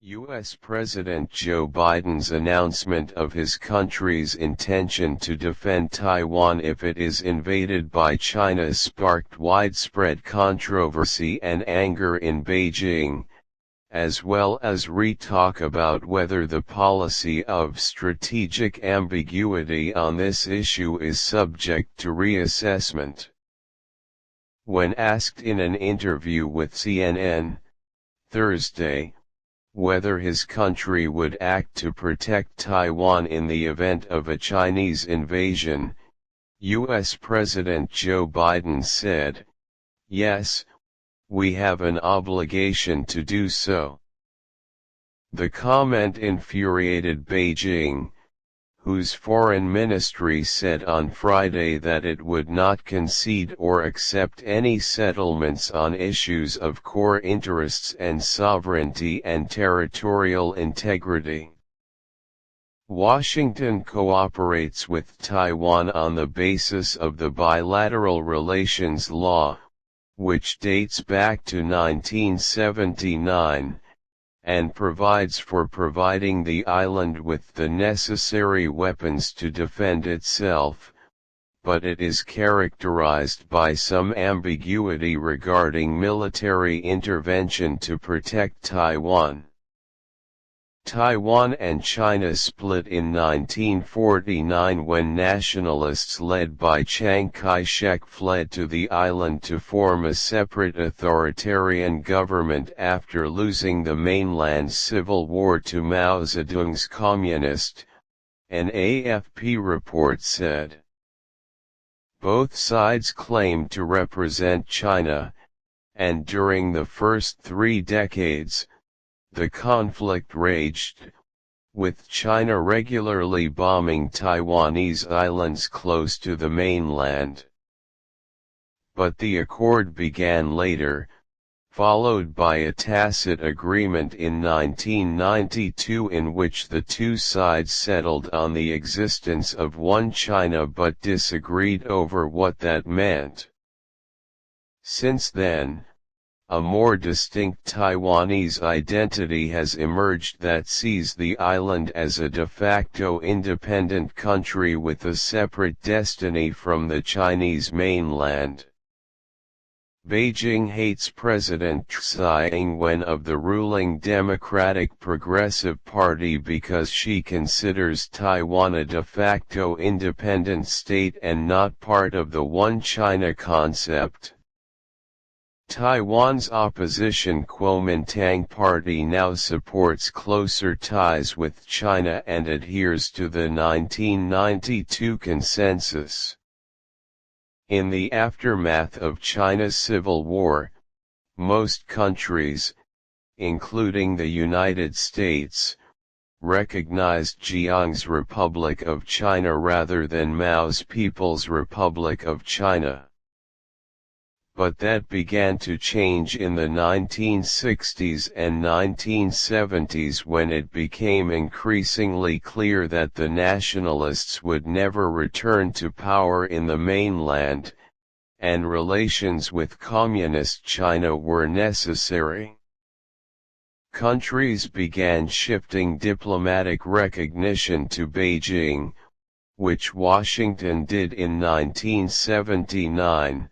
U.S. President Joe Biden's announcement of his country's intention to defend Taiwan if it is invaded by China sparked widespread controversy and anger in Beijing, as well as re-talk about whether the policy of strategic ambiguity on this issue is subject to reassessment. When asked in an interview with CNN, Thursday, whether his country would act to protect Taiwan in the event of a Chinese invasion, U.S. President Joe Biden said, "Yes, we have an obligation to do so." The comment infuriated Beijing, whose foreign ministry said on Friday that it would not concede or accept any settlements on issues of core interests and sovereignty and territorial integrity. Washington cooperates with Taiwan on the basis of the bilateral relations law, which dates back to 1979, and provides for providing the island with the necessary weapons to defend itself, but it is characterized by some ambiguity regarding military intervention to protect Taiwan. Taiwan and China split in 1949 when nationalists led by Chiang Kai-shek fled to the island to form a separate authoritarian government after losing the mainland's civil war to Mao Zedong's communist, an AFP report said. Both sides claimed to represent China, and during the first 3 decades, the conflict raged, with China regularly bombing Taiwanese islands close to the mainland. But the accord began later, followed by a tacit agreement in 1992 in which the two sides settled on the existence of one China but disagreed over what that meant. Since then, a more distinct Taiwanese identity has emerged that sees the island as a de facto independent country with a separate destiny from the Chinese mainland. Beijing hates President Tsai Ing-wen of the ruling Democratic Progressive Party because she considers Taiwan a de facto independent state and not part of the One China concept. Taiwan's opposition Kuomintang Party now supports closer ties with China and adheres to the 1992 consensus. In the aftermath of China's civil war, most countries, including the United States, recognized Jiang's Republic of China rather than Mao's People's Republic of China. But that began to change in the 1960s and 1970s when it became increasingly clear that the nationalists would never return to power in the mainland, and relations with Communist China were necessary. Countries began shifting diplomatic recognition to Beijing, which Washington did in 1979.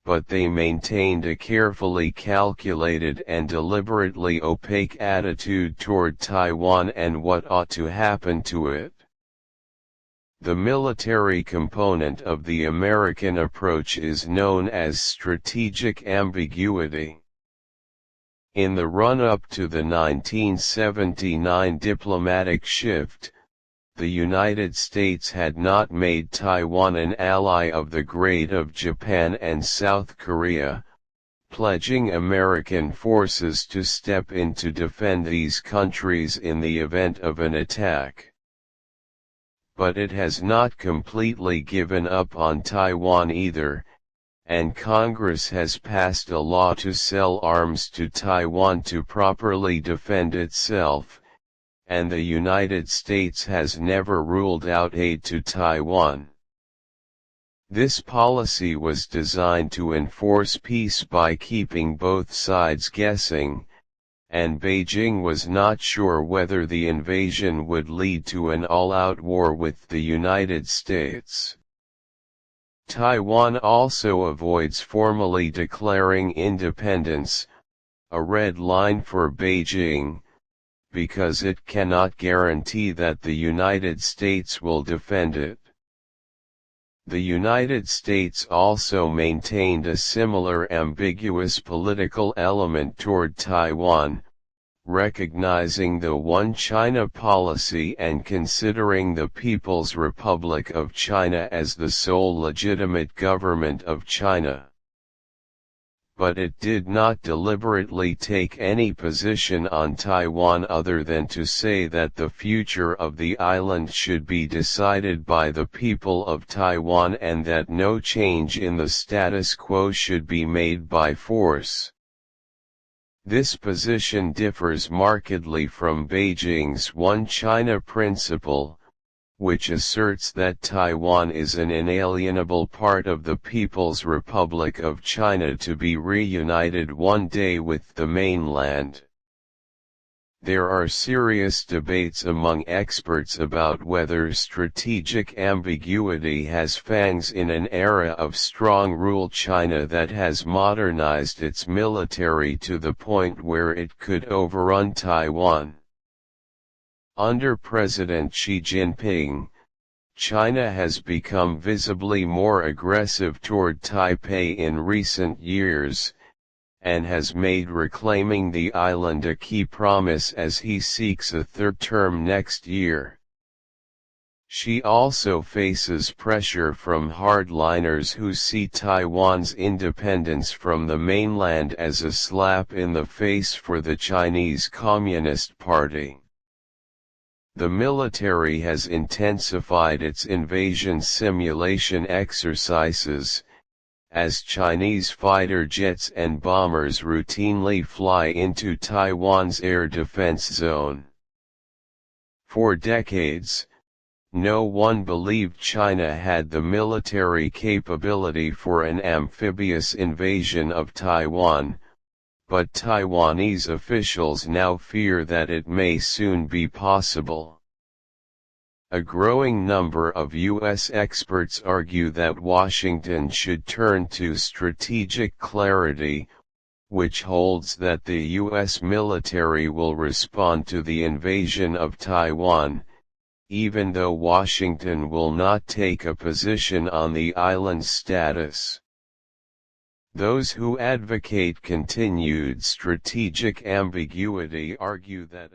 But they maintained a carefully calculated and deliberately opaque attitude toward Taiwan and what ought to happen to it. The military component of the American approach is known as strategic ambiguity. In the run-up to the 1979 diplomatic shift, the United States had not made Taiwan an ally of the grade of Japan and South Korea, pledging American forces to step in to defend these countries in the event of an attack. But it has not completely given up on Taiwan either, and Congress has passed a law to sell arms to Taiwan to properly defend itself, and the United States has never ruled out aid to Taiwan. This policy was designed to enforce peace by keeping both sides guessing, and Beijing was not sure whether the invasion would lead to an all-out war with the United States. Taiwan also avoids formally declaring independence, a red line for Beijing, because it cannot guarantee that the United States will defend it. The United States also maintained a similar ambiguous political element toward Taiwan, recognizing the One China policy and considering the People's Republic of China as the sole legitimate government of China. But it did not deliberately take any position on Taiwan other than to say that the future of the island should be decided by the people of Taiwan and that no change in the status quo should be made by force. This position differs markedly from Beijing's One China principle, which asserts that Taiwan is an inalienable part of the People's Republic of China to be reunited one day with the mainland. There are serious debates among experts about whether strategic ambiguity has fangs in an era of strong rule China that has modernized its military to the point where it could overrun Taiwan. Under President Xi Jinping, China has become visibly more aggressive toward Taipei in recent years, and has made reclaiming the island a key promise as he seeks a third term next year. Xi also faces pressure from hardliners who see Taiwan's independence from the mainland as a slap in the face for the Chinese Communist Party. The military has intensified its invasion simulation exercises, as Chinese fighter jets and bombers routinely fly into Taiwan's air defense zone. For decades, no one believed China had the military capability for an amphibious invasion of Taiwan, but Taiwanese officials now fear that it may soon be possible. A growing number of U.S. experts argue that Washington should turn to strategic clarity, which holds that the U.S. military will respond to the invasion of Taiwan, even though Washington will not take a position on the island's status. Those who advocate continued strategic ambiguity argue that